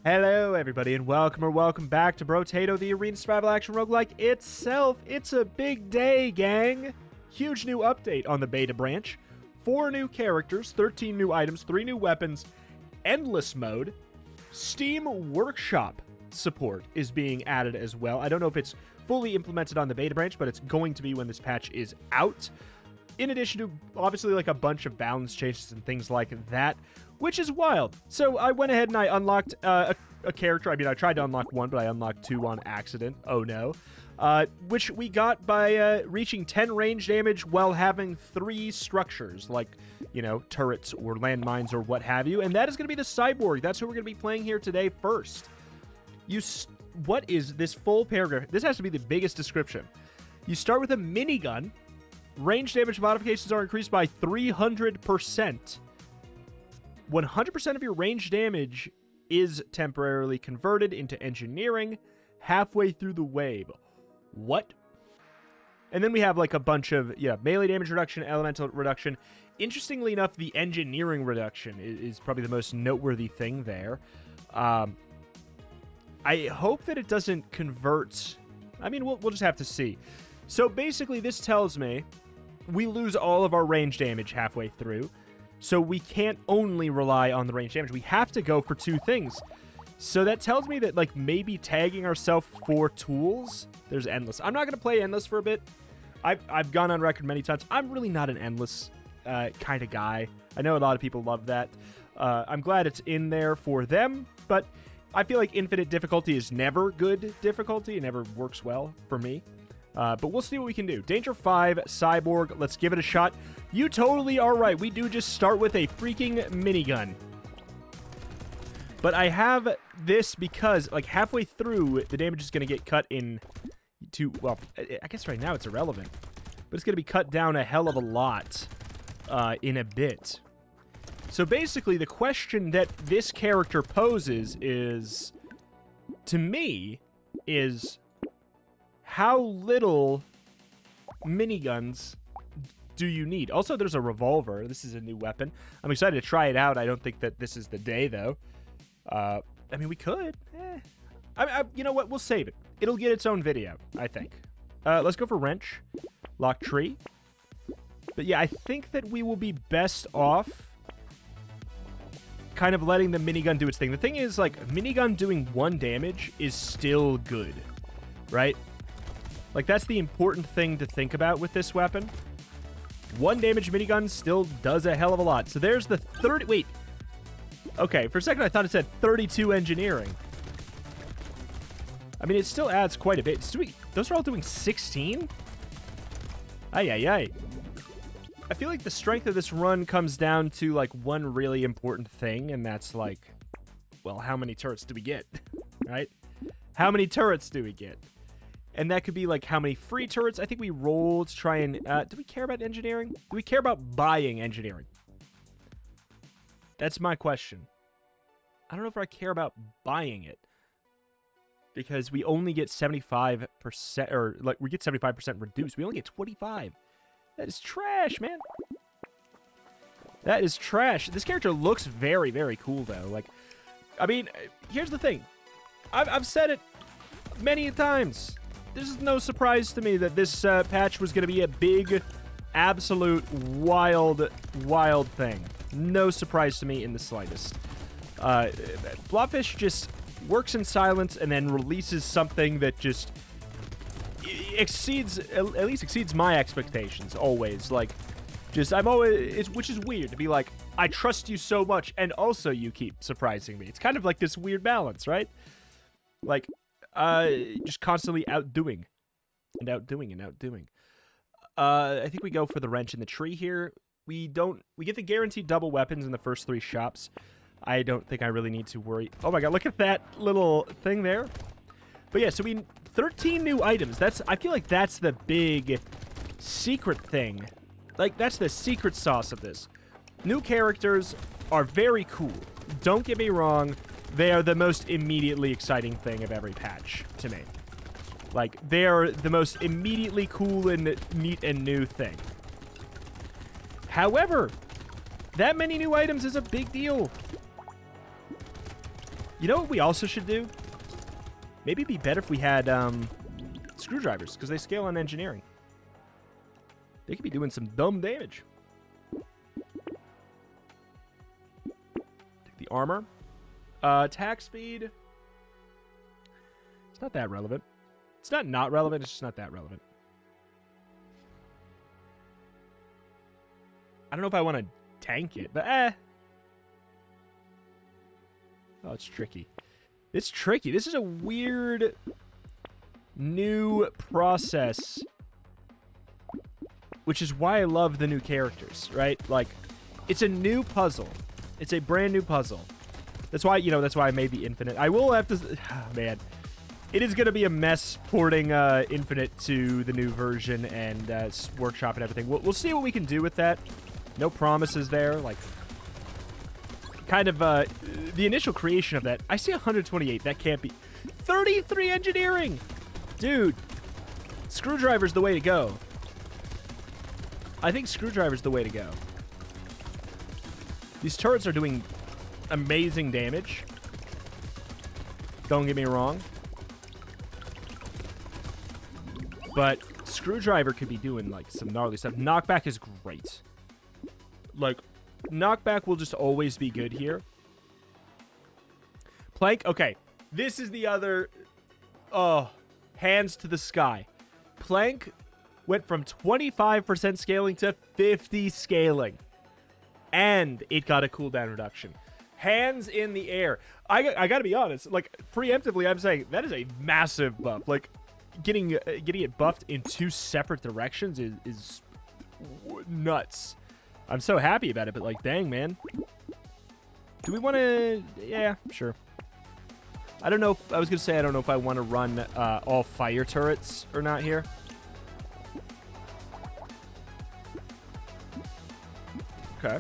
Hello, everybody, and welcome back to Brotato, the arena survival action roguelike itself. It's a big day, gang. Huge new update on the beta branch. 4 new characters, 13 new items, 3 new weapons, endless mode. Steam Workshop support is being added as well. I don't know if it's fully implemented on the beta branch, but it's going to be when this patch is out. In addition to, obviously, like a bunch of balance changes and things like that, which is wild. So I went ahead and I unlocked a character. I mean, I tried to unlock 1, but I unlocked 2 on accident. Oh, no. Which we got by reaching 10 range damage while having 3 structures, like, you know, turrets or landmines or what have you. And that is going to be the Cyborg. That's who we're going to be playing here today first. What is this full paragraph? This has to be the biggest description. You start with a minigun. Range damage modifications are increased by 300%. 100% of your range damage is temporarily converted into engineering halfway through the wave. What? And then we have like a bunch of, melee damage reduction, elemental reduction. Interestingly enough, the engineering reduction is probably the most noteworthy thing there. I hope that it doesn't convert. I mean, we'll just have to see. So basically, this tells me we lose all of our range damage halfway through. So we can't only rely on the range damage. We have to go for 2 things. So that tells me that, like, maybe tagging ourselves for tools. There's Endless. I'm not going to play Endless for a bit. I've gone on record many times. I'm really not an Endless kind of guy. I know a lot of people love that. I'm glad it's in there for them. But I feel like infinite difficulty is never good difficulty. It never works well for me. But we'll see what we can do. Danger 5, Cyborg. Let's give it a shot. You totally are right. We do just start with a freaking minigun. But I have this because, like, halfway through, the damage is going to get cut into, well, I guess right now it's irrelevant. But it's going to be cut down a hell of a lot in a bit. So basically, the question that this character poses is, to me, is how little miniguns do you need? Also, there's a revolver. This is a new weapon. I'm excited to try it out. I don't think that this is the day, though. I mean, we could. You know what? We'll save it. It'll get its own video, I think. Let's go for wrench. Lock tree. But yeah, I think that we will be best off kind of letting the minigun do its thing. The thing is, like, minigun doing 1 damage is still good, right? Like, that's the important thing to think about with this weapon. 1 damage minigun still does a hell of a lot. So there's the 30... Wait. Okay, for a second I thought it said 32 engineering. I mean, it still adds quite a bit. Those are all doing 16? Ay. I feel like the strength of this run comes down to, like, one really important thing, and that's, like, well, how many turrets do we get, right? How many turrets do we get? And that could be, like, how many free turrets. I think we roll to try and... do we care about engineering? Do we care about buying engineering? That's my question. I don't know if I care about buying it. Because we only get 75%... Or, like, we get 75% reduced. We only get 25. That is trash, man. That is trash. This character looks very, very cool, though. Like, I mean, here's the thing. I've said it many times. This is no surprise to me that this patch was going to be a big, absolute, wild thing. No surprise to me in the slightest. Blobfish just works in silence and then releases something that just at least exceeds my expectations, always. Like, which is weird to be like, I trust you so much, and also you keep surprising me. It's kind of like this weird balance, right? Like, just constantly outdoing. I think we go for the wrench in the tree here. We get the guaranteed double weapons in the first 3 shops. I don't think I really need to worry. Oh my god, look at that little thing there. But yeah, so 13 new items. I feel like that's the big secret thing. Like, that's the secret sauce of this. New characters are very cool. Don't get me wrong. They are the most immediately exciting thing of every patch to me. Like, they are the most immediately cool and neat and new thing. However, that many new items is a big deal. You know what we also should do? Maybe it'd be better if we had screwdrivers, because they scale on engineering. They could be doing some dumb damage. Take the armor. Attack speed. It's not that relevant. It's not relevant, it's just not that relevant. I don't know if I want to tank it, but Oh, it's tricky. It's tricky. This is a weird new process, which is why I love the new characters, right? Like, it's a new puzzle. It's a brand new puzzle. That's why, you know, that's why I made the Infinite. I will have to... Oh, man. It is going to be a mess porting Infinite to the new version and workshop and everything. We'll see what we can do with that. No promises there. Like, kind of the initial creation of that. I see 128. That can't be... 33 engineering! Dude, screwdriver's the way to go. I think screwdriver's the way to go. These turrets are doing amazing damage. Don't get me wrong. But screwdriver could be doing, like, some gnarly stuff. Knockback is great. Like, knockback will just always be good here. Plank, okay. This is the other... Oh, hands to the sky. Plank went from 25% scaling to 50 scaling. And it got a cooldown reduction. Hands in the air. I gotta be honest. Like, preemptively, I'm saying that is a massive buff. Like, getting it buffed in 2 separate directions is nuts. I'm so happy about it, but, like, dang, man. Do we want to... Yeah, sure. I don't know if... I was going to say I don't know if I want to run all fire turrets or not here. Okay.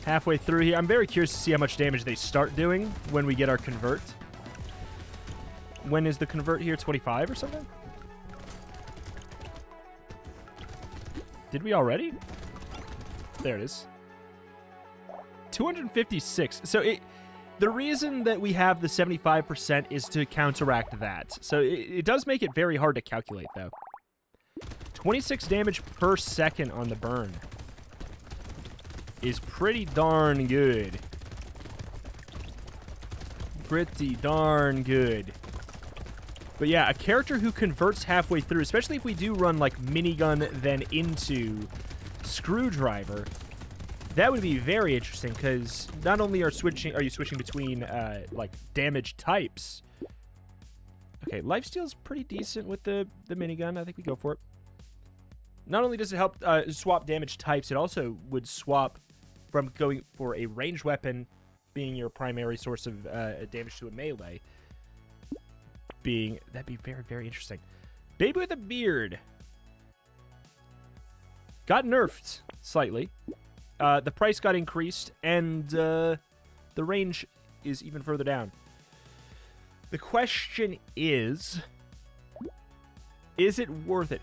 Halfway through here. I'm very curious to see how much damage they start doing when we get our convert. When is the convert here? 25 or something? Did we already? There it is. 256. So the reason that we have the 75% is to counteract that. So it does make it very hard to calculate, though. 26 damage per second on the burn is pretty darn good. Pretty darn good. But yeah, a character who converts halfway through, especially if we do run like minigun then into screwdriver, that would be very interesting because not only are you switching between like damage types. Okay, lifesteal's pretty decent with the minigun. I think we go for it. Not only does it help swap damage types, it also would swap from going for a ranged weapon being your primary source of damage to a melee. That'd be very, very interesting. Baby with a beard. Got nerfed slightly. The price got increased, and the range is even further down. The question is it worth it?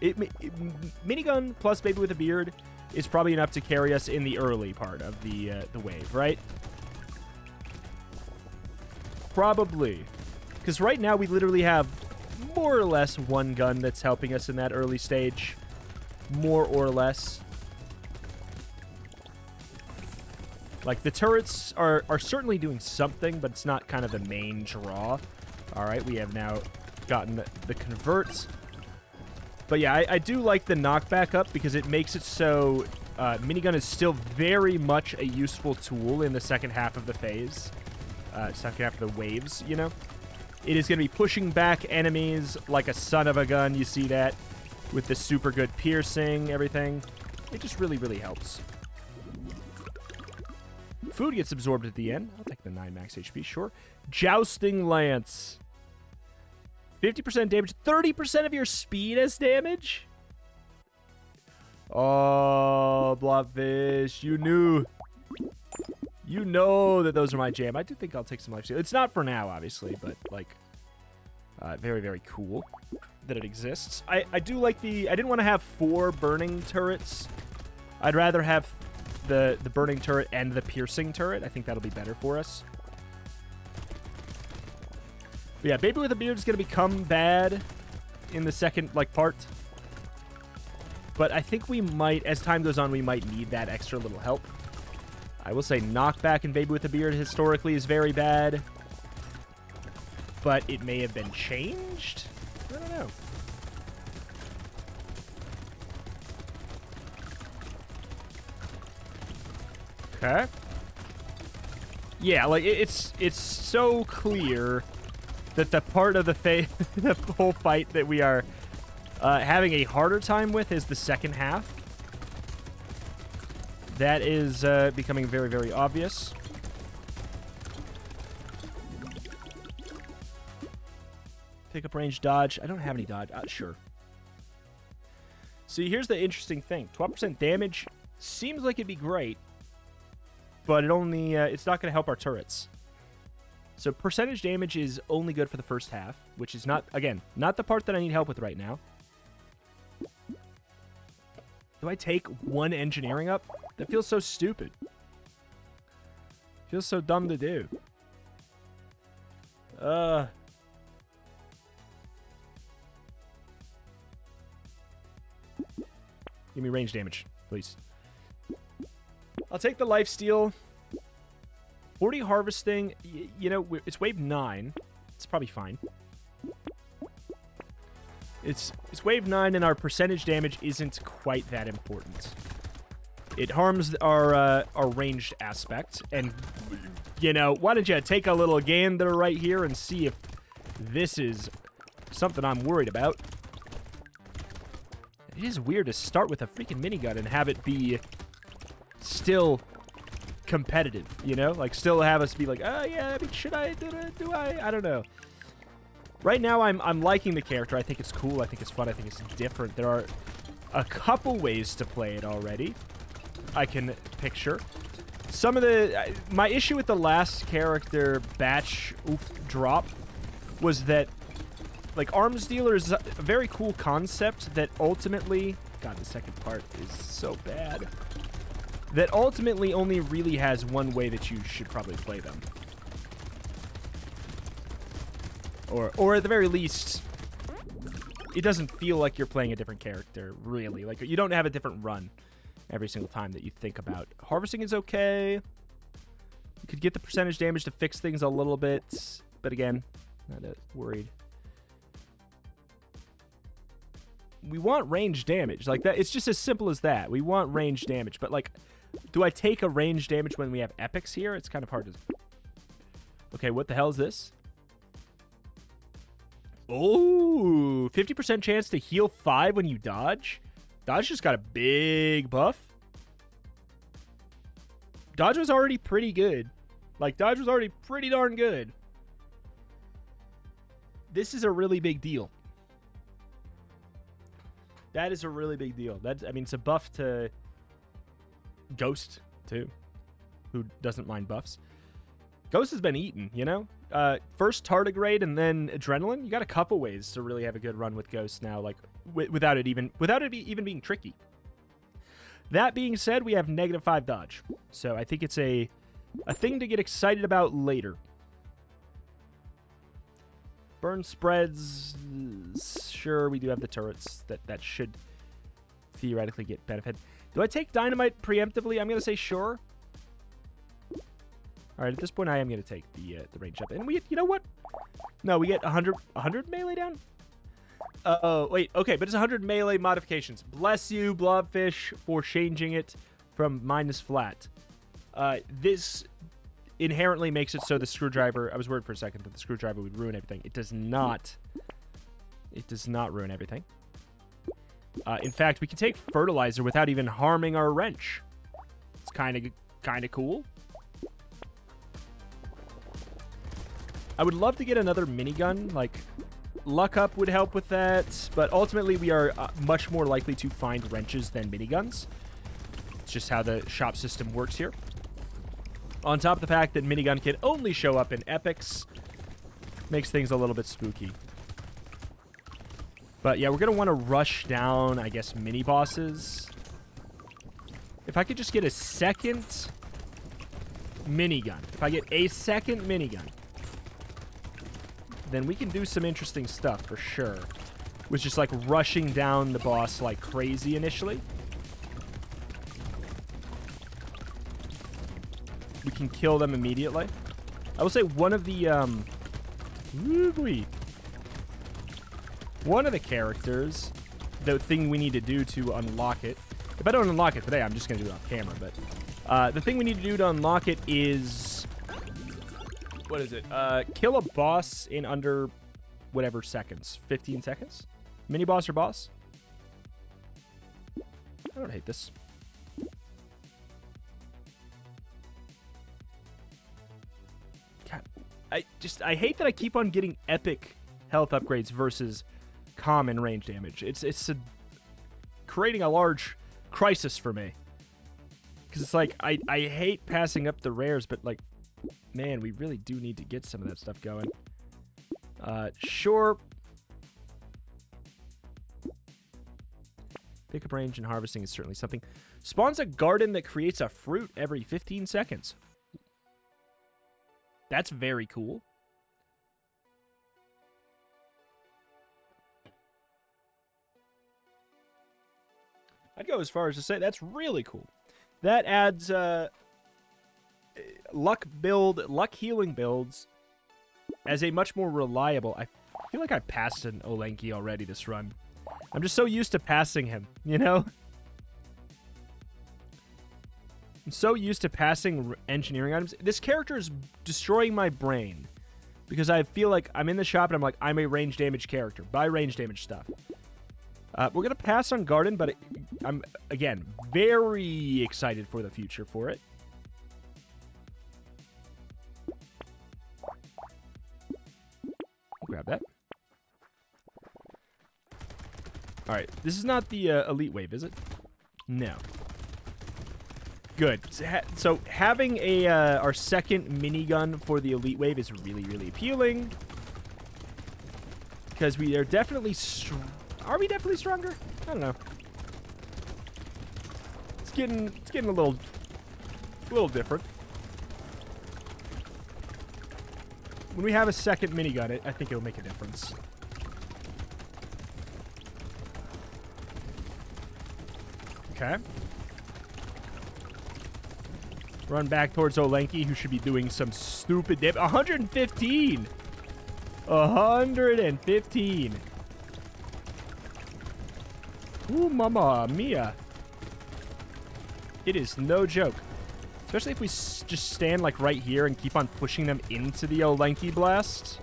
Minigun plus Baby with a beard is probably enough to carry us in the early part of the wave, right? Probably. Because right now we literally have more or less one gun that's helping us in that early stage. More or less. Like, the turrets are certainly doing something, but it's not kind of the main draw. Alright, we have now gotten the converts. But yeah, I do like the knockback up because it makes it so minigun is still very much a useful tool in the second half of the phase. Second half of the waves, you know? It is going to be pushing back enemies like a son of a gun. You see that with the super good piercing, everything. It just really, really helps. Food gets absorbed at the end. I'll take the 9 max HP, sure. Jousting Lance. 50% damage. 30% of your speed as damage? Oh, Blobfish. You knew. You know that those are my jam. I do think I'll take some lifesteal. It's not for now, obviously, but, like, very, very cool that it exists. I do like I didn't want to have 4 burning turrets. I'd rather have the burning turret and the piercing turret. I think that'll be better for us. But yeah, Baby with a Beard is going to become bad in the second, like, part. But I think we might, as time goes on, we might need that extra little help. I will say knockback in Baby with a Beard historically is very bad. But it may have been changed? I don't know. Okay. Yeah, like, it's so clear that the part of the the whole fight that we are having a harder time with is the second half. That is becoming very, very obvious. Pick up range dodge. I don't have any dodge. Sure. See, here's the interesting thing. 12% damage seems like it'd be great, but it only it's not going to help our turrets. So percentage damage is only good for the first half, which is not, again, not the part that I need help with right now. Do I take one engineering up? That feels so stupid. Feels so dumb to do. Give me range damage, please. I'll take the lifesteal. 40 harvesting, you know, it's wave 9. It's probably fine. It's wave 9, and our percentage damage isn't quite that important. It harms our ranged aspect, and, you know, why don't you take a little gander right here and see if this is something I'm worried about. It is weird to start with a freaking minigun and have it be still competitive, you know? Like, still have us be like, oh, yeah, I mean, should I, do I? I don't know. Right now, I'm liking the character. I think it's cool. I think it's fun. I think it's different. There are a couple ways to play it already. I can picture. Some of the... my issue with the last character batch drop was that, like, Arms Dealer is a very cool concept that ultimately... God, the second part is so bad. That ultimately only really has one way that you should probably play them. Or at the very least, it doesn't feel like you're playing a different character, really. Like, you don't have a different run every single time that you think about. Harvesting is okay. You could get the percentage damage to fix things a little bit. But again, not worried. We want range damage. Like, that. It's just as simple as that. We want range damage. But, like, do I take a range damage when we have epics here? It's kind of hard to... Okay, what the hell is this? Oh, 50% chance to heal 5 when you dodge. Dodge just got a big buff. Dodge was already pretty good. Like, dodge was already pretty darn good. This is a really big deal. That is a really big deal. That's, I mean, it's a buff to Ghost, too, who doesn't mind buffs. Ghost has been eaten, you know? First tardigrade and then adrenaline. You got a couple ways to really have a good run with Ghost now, like without it even being tricky. That being said, we have -5 dodge, so I think it's a thing to get excited about later. Burn spreads, sure, we do have the turrets that should theoretically get benefit. Do I take dynamite preemptively? I'm gonna say sure. All right, at this point, I am going to take the range up. And we, you know what? No, we get 100 melee down? Oh, wait. Okay, but it's 100 melee modifications. Bless you, Blobfish, for changing it from minus flat. This inherently makes it so the screwdriver... I was worried for a second that the screwdriver would ruin everything. It does not. It does not ruin everything. In fact, we can take fertilizer without even harming our wrench. It's kind of cool. I would love to get another minigun, like Luck Up would help with that, but ultimately we are much more likely to find wrenches than miniguns. It's just how the shop system works here. On top of the fact that minigun can only show up in epics, makes things a little bit spooky. But yeah, we're going to want to rush down, I guess, mini-bosses. If I could just get a second minigun. If I get a second minigun, then we can do some interesting stuff for sure. With just like rushing down the boss like crazy initially. We can kill them immediately. I will say one of the one of the characters, the thing we need to do to unlock it. If I don't unlock it today, I'm just gonna do it off camera, but the thing we need to do to unlock it is, what is it? Kill a boss in under whatever seconds. 15 seconds? Mini boss or boss? I don't hate this. God, I hate that I keep on getting epic health upgrades versus common range damage. It's creating a large crisis for me. Because it's like, I hate passing up the rares, but like, man, we really do need to get some of that stuff going. Sure. Pickup range and harvesting is certainly something. Spawns a garden that creates a fruit every 15 seconds. That's very cool. I'd go as far as to say that's really cool. That adds luck healing builds as a much more reliable. I feel like I passed an Olenki already this run. I'm just so used to passing him, you know? I'm so used to passing engineering items. This character is destroying my brain because I feel like I'm in the shop and I'm like, I'm a range damage character. Buy range damage stuff. We're going to pass on Garden, but I'm, again, very excited for the future for it. I'll grab that. All right, this is not the elite wave, is it? No. Good. So having a our second minigun for the elite wave is really, really appealing. Because we are definitely... Are we definitely stronger? I don't know. It's getting a little different. When we have a second minigun, I think it'll make a difference. Okay. Run back towards Olenki, who should be doing some stupid damage. 115! 115! Ooh, mama mia. It is no joke. Especially if we just stand like right here and keep on pushing them into the Olenki blast.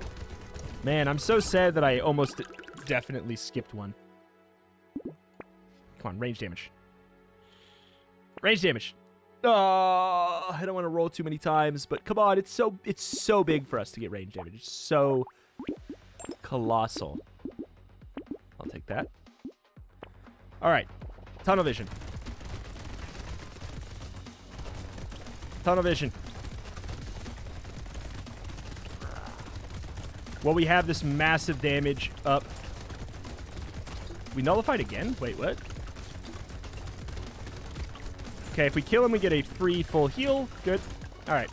Man, I'm so sad that I almost definitely skipped one. Come on, range damage. Range damage. Oh, I don't want to roll too many times, but come on, it's so big for us to get range damage. It's so colossal. I'll take that. All right, tunnel vision. Tunnel vision. Well, we have this massive damage up. We nullified again? Wait, what? Okay, if we kill him, we get a free full heal. Good. All right.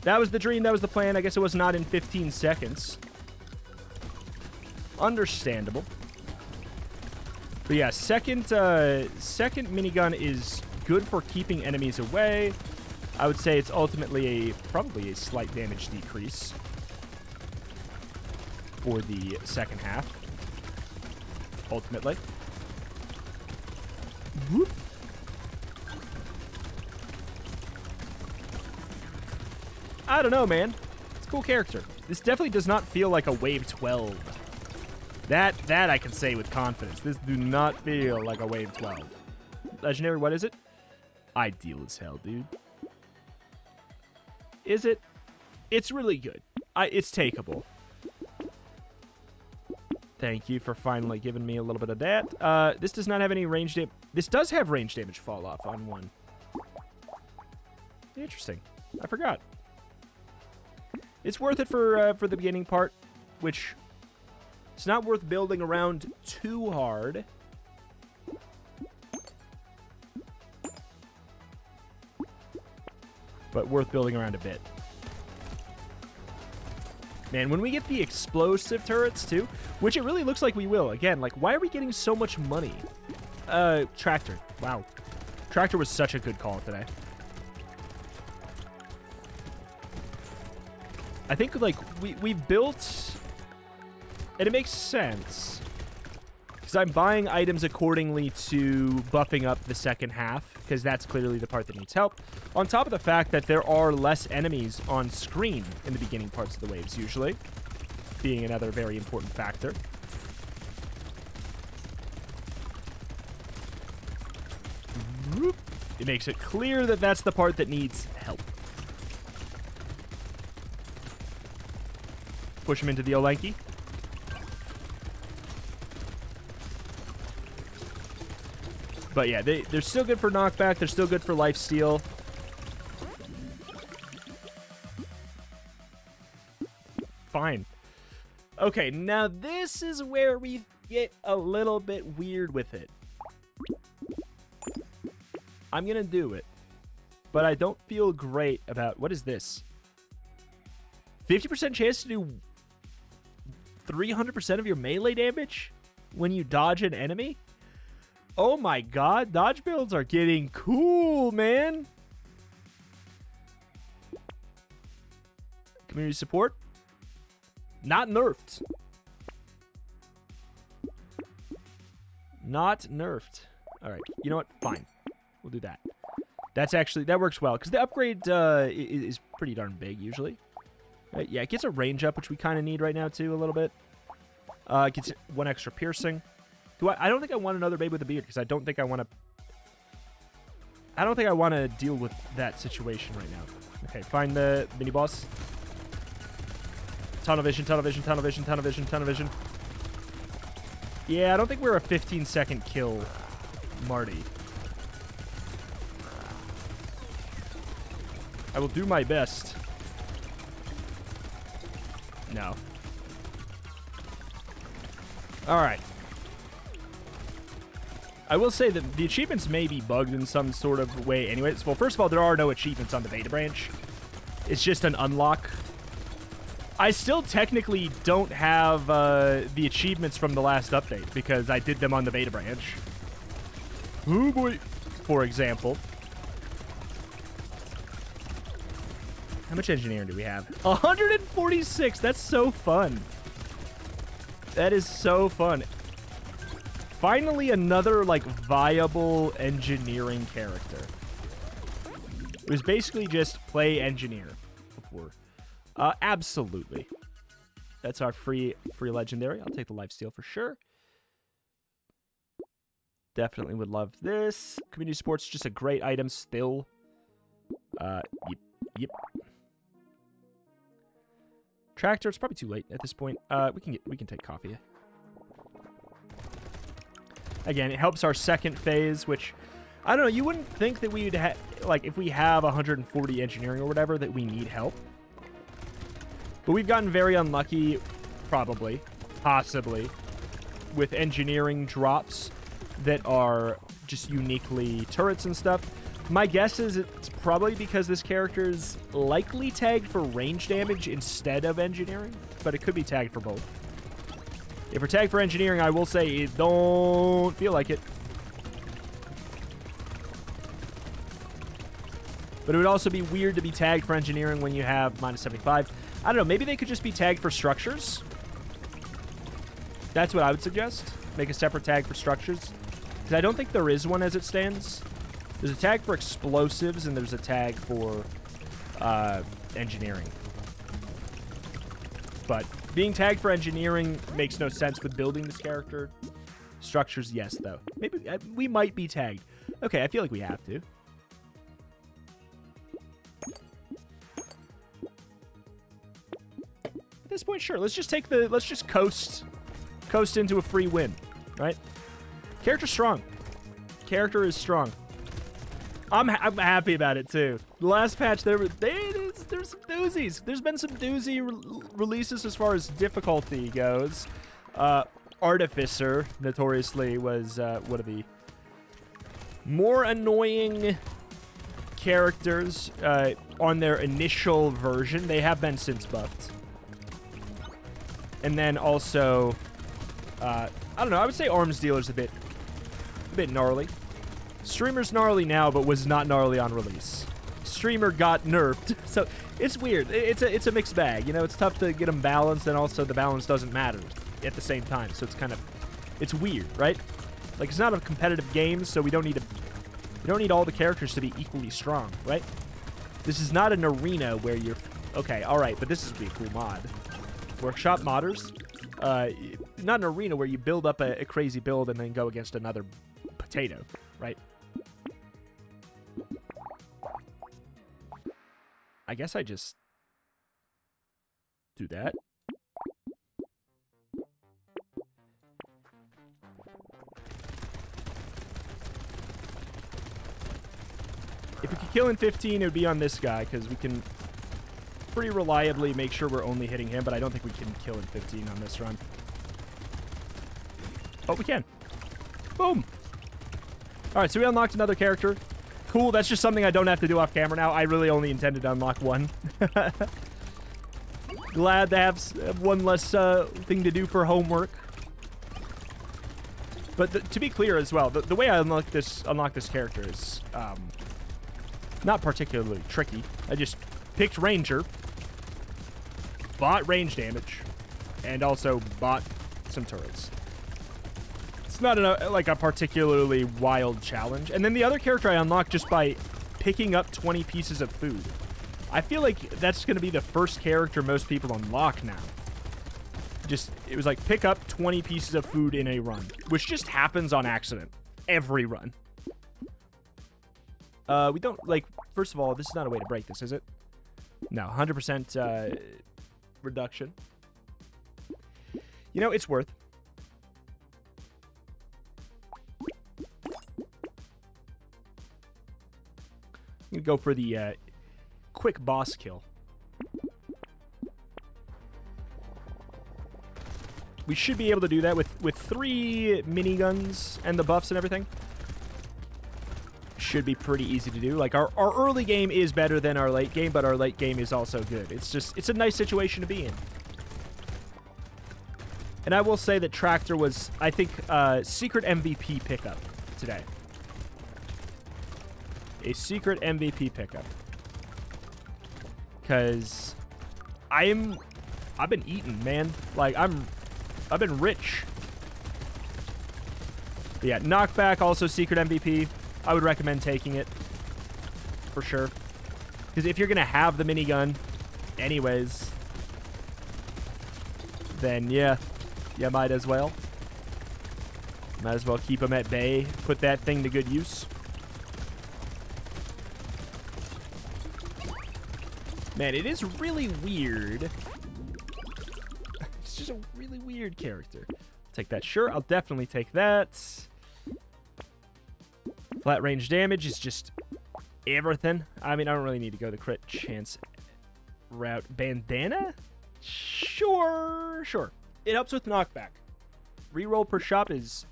That was the dream. That was the plan. I guess it was not in 15 seconds. Understandable. But yeah, second minigun is good for keeping enemies away. I would say it's ultimately probably a slight damage decrease for the second half. Ultimately. Whoop. I don't know, man. It's a cool character. This definitely does not feel like a Wave 12. That I can say with confidence. This do not feel like a Wave 12. Legendary, what is it? Ideal as hell, dude. Is it? It's really good. It's takeable. Thank you for finally giving me a little bit of that. This does not have any range damage. This does have range damage fall off on one. Interesting. I forgot. It's worth it for the beginning part, which it's not worth building around too hard. but worth building around a bit. Man, when we get the explosive turrets, too, which it really looks like we will. Again, like, why are we getting so much money? Tractor. Wow. Tractor was such a good call today. I think, like, we built... And it makes sense. Because I'm buying items accordingly to buffing up the second half, because that's clearly the part that needs help. On top of the fact that there are less enemies on screen in the beginning parts of the waves, usually. Being another very important factor. It makes it clear that that's the part that needs help. Push him into the Olenki. But yeah, they're still good for knockback. They're still good for lifesteal. Fine. Okay, now this is where we get a little bit weird with it. I'm going to do it. But I don't feel great about... What is this? 50% chance to do 300% of your melee damage when you dodge an enemy? Oh my god, dodge builds are getting cool, man. Community support? Not nerfed. Not nerfed. Alright, you know what? Fine. We'll do that. That's actually... That works well, because the upgrade is pretty darn big, usually. Right, yeah, it gets a range up, which we kind of need right now, too, a little bit. It gets 1 extra piercing. I don't think I want another babe with a beard, because I don't think I want to... I don't think I want to deal with that situation right now. Okay, find the mini-boss. Tunnel vision, tunnel vision, tunnel vision, tunnel vision, tunnel vision. Yeah, I don't think we're a 15-second kill, Marty. I will do my best. No. Alright. I will say that the achievements may be bugged in some sort of way anyways. Well, first of all, there are no achievements on the beta branch. It's just an unlock. I still technically don't have the achievements from the last update because I did them on the beta branch. Oh boy. For example. How much engineering do we have? 146. That's so fun. That is so fun. Finally, another, like, viable engineering character. It was basically just play engineer before. Absolutely. That's our free legendary. I'll take the lifesteal for sure. Definitely would love this. Community support's just a great item still. Yep. Tractor, it's probably too late at this point. We can take coffee. Again, it helps our second phase, which I don't know, you wouldn't think that we would have, like, if we have 140 engineering or whatever, that we need help. But we've gotten very unlucky, probably, possibly, with engineering drops that are just uniquely turrets and stuff. My guess is it's probably because this character is likely tagged for range damage instead of engineering, but it could be tagged for both. If we're tagged for engineering, I will say it don't feel like it. But it would also be weird to be tagged for engineering when you have -75. I don't know, maybe they could just be tagged for structures. That's what I would suggest. Make a separate tag for structures. Because I don't think there is one as it stands. There's a tag for explosives, and there's a tag for engineering. But being tagged for engineering makes no sense with building this character. Structures, yes, though. Maybe we might be tagged. Okay, I feel like we have to. At this point, sure. Let's just take the... Let's just coast into a free win, right? Character's strong. Character is strong. I'm happy about it, too. The last patch, there's some doozies. There's been some doozy releases as far as difficulty goes. Artificer, notoriously, was one of the more annoying characters on their initial version. They have been since buffed. And then also, I don't know, I would say Arms Dealer's a bit gnarly. Streamer's gnarly now, but was not gnarly on release. Streamer got nerfed, so it's weird. It's a mixed bag, you know. It's tough to get them balanced, and also the balance doesn't matter at the same time. So it's kind of, it's weird, right? Like, it's not a competitive game, so we don't need all the characters to be equally strong, right? This is not an arena where you're okay. All right, but this is be a cool mod. Workshop modders, not an arena where you build up a crazy build and then go against another potato, right? I guess I just do that. If we could kill in 15, it would be on this guy, because we can pretty reliably make sure we're only hitting him, but I don't think we can kill in 15 on this run. Oh, we can. Boom. All right, so we unlocked another character. Cool, that's just something I don't have to do off camera now. I really only intended to unlock one. Glad to have one less thing to do for homework. But to be clear as well, the way I unlock this character is not particularly tricky. I just picked Ranger, bought range damage, and also bought some turrets. It's not like a particularly wild challenge. And then the other character I unlocked just by picking up 20 pieces of food. I feel like that's going to be the first character most people unlock now. It was like pick up 20 pieces of food in a run, which just happens on accident every run. We don't, like, first of all, this is not a way to break this, is it? No, 100% reduction. You know, it's worth. I'm going to go for the quick boss kill. We should be able to do that with 3 miniguns and the buffs and everything. Should be pretty easy to do. Like, our early game is better than our late game, but our late game is also good. It's a nice situation to be in. And I will say that Tractor was, I think, secret MVP pickup today. A secret MVP pickup. Because I've been eating, man. Like, I've been rich. But yeah, knockback, also secret MVP. I would recommend taking it. For sure. Because if you're going to have the minigun anyways, then yeah, you might as well. Might as well keep them at bay. Put that thing to good use. Man, it is really weird. It's just a really weird character. I'll take that. Sure, I'll definitely take that. Flat range damage is just everything. I mean, I don't really need to go the crit chance route. Bandana? Sure. It helps with knockback. Reroll per shop is...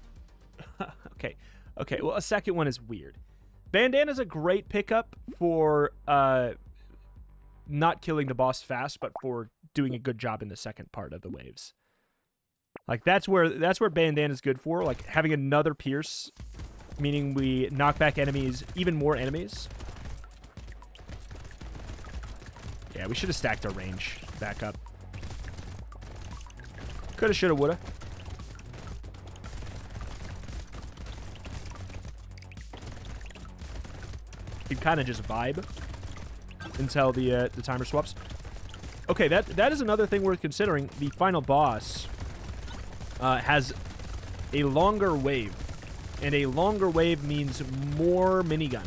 Okay, well, a second one is weird. Bandana's a great pickup for not killing the boss fast, but for doing a good job in the second part of the waves. Like, that's where Bandana's good for. Like, having another pierce, meaning we knock back enemies, even more enemies. Yeah, we should have stacked our range back up. Coulda, shoulda, woulda. You kind of just vibe until the timer swaps. Okay, that is another thing worth considering. The final boss has a longer wave. And a longer wave means more minigun.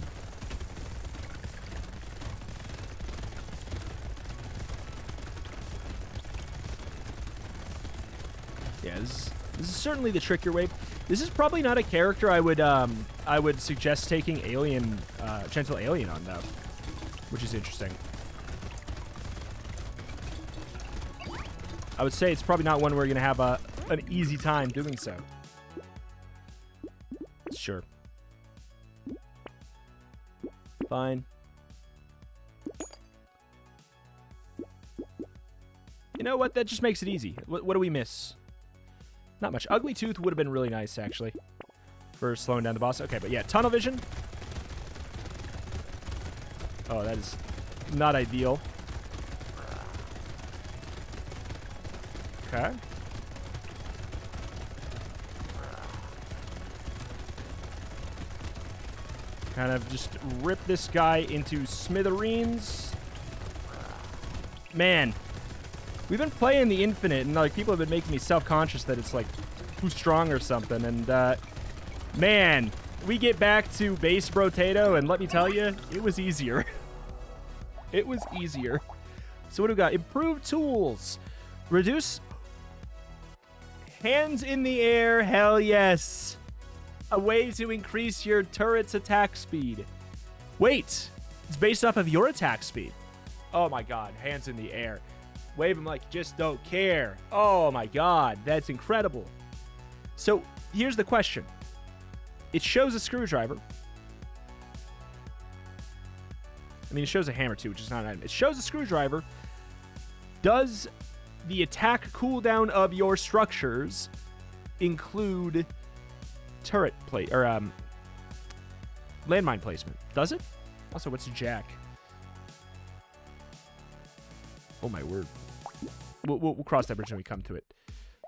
Yeah, this is certainly the trickier wave. This is probably not a character I would suggest taking Gentle Alien on, though. Which is interesting. I would say it's probably not one we're going to have an easy time doing so. Sure. Fine. You know what? That just makes it easy. What do we miss? Not much. Ugly Tooth would have been really nice, actually, for slowing down the boss. Okay, but yeah, Tunnel Vision. Oh, that is not ideal. Okay. Kind of just rip this guy into smithereens. Man, we've been playing the Infinite, and like people have been making me self-conscious that it's like too strong or something. And man, we get back to base Brotato, and let me tell you, it was easier. It was easier. So what do we got? Improved tools. Reduce hands in the air. Hell yes. A way to increase your turret's attack speed. Wait, it's based off of your attack speed. Oh my god, hands in the air. Wave them like you just don't care. Oh my god, that's incredible. So here's the question. It shows a screwdriver. I mean, it shows a hammer too, which is not an item. It shows a screwdriver. Does the attack cooldown of your structures include turret plate or landmine placement? Does it? Also, what's a jack? Oh my word. We'll cross that bridge when we come to it.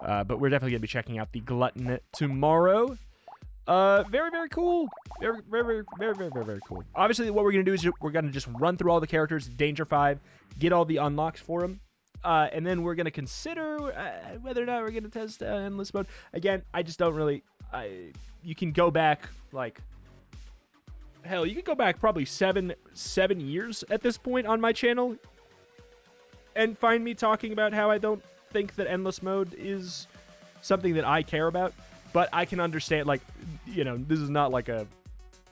But we're definitely gonna be checking out the Glutton tomorrow. Very, very cool. Very, very, very, very, very, very cool. Obviously, what we're gonna do is we're gonna just run through all the characters, Danger 5, get all the unlocks for them. And then we're going to consider whether or not we're going to test endless mode. Again, I just don't really... you can go back, like... Hell, you could go back probably seven years at this point on my channel and find me talking about how I don't think that endless mode is something that I care about. But I can understand, like, you know, this is not like a...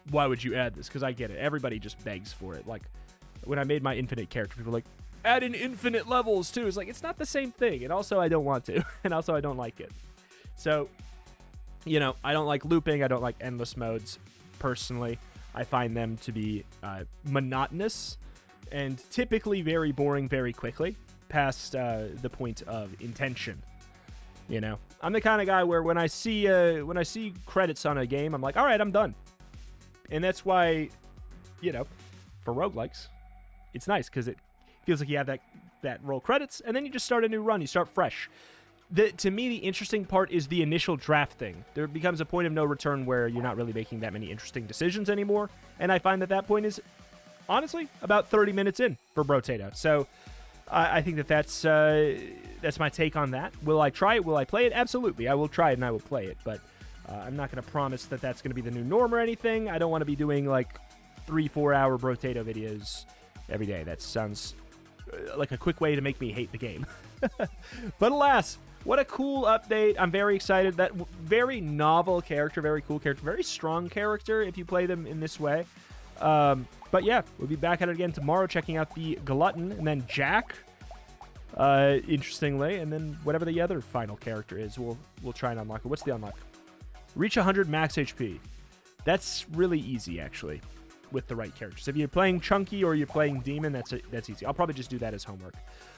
Why would you add this? Because I get it. Everybody just begs for it. Like, when I made my infinite character, people were like... Add in infinite levels, too. It's like, it's not the same thing. And also, I don't want to. And also, I don't like it. So, you know, I don't like looping. I don't like endless modes, personally. I find them to be monotonous and typically very boring very quickly past the point of intention. You know? I'm the kind of guy where when I see credits on a game, I'm like, all right, I'm done. And that's why, you know, for roguelikes, it's nice because it feels like you have that roll credits, and then you just start a new run. You start fresh. To me, the interesting part is the initial draft thing. There becomes a point of no return where you're not really making that many interesting decisions anymore, and I find that point is, honestly, about 30 minutes in for Brotato. So I think that's my take on that. Will I try it? Will I play it? Absolutely. I will try it, and I will play it, but I'm not going to promise that that's going to be the new norm or anything. I don't want to be doing, like, 3-4 hour Brotato videos every day. That sounds... like a quick way to make me hate the game. But alas, what a cool update. I'm very excited. That very novel character, very cool character, very strong character if you play them in this way. But yeah, we'll be back at it again tomorrow checking out the Glutton and then Jack, interestingly, and then whatever the other final character is, we'll try and unlock it. What's the unlock? Reach 100 max HP. That's really easy, actually, with the right characters. If you're playing Chunky or you're playing Demon, that's easy. I'll probably just do that as homework.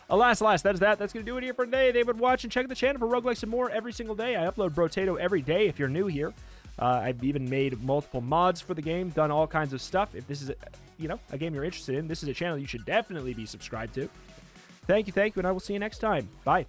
Alas, that is that. That's going to do it here for today. They would watch and check the channel for roguelikes and more every single day. I upload Brotato every day if you're new here. I've even made multiple mods for the game, done all kinds of stuff. If this is, a game you're interested in, this is a channel you should definitely be subscribed to. Thank you, and I will see you next time. Bye.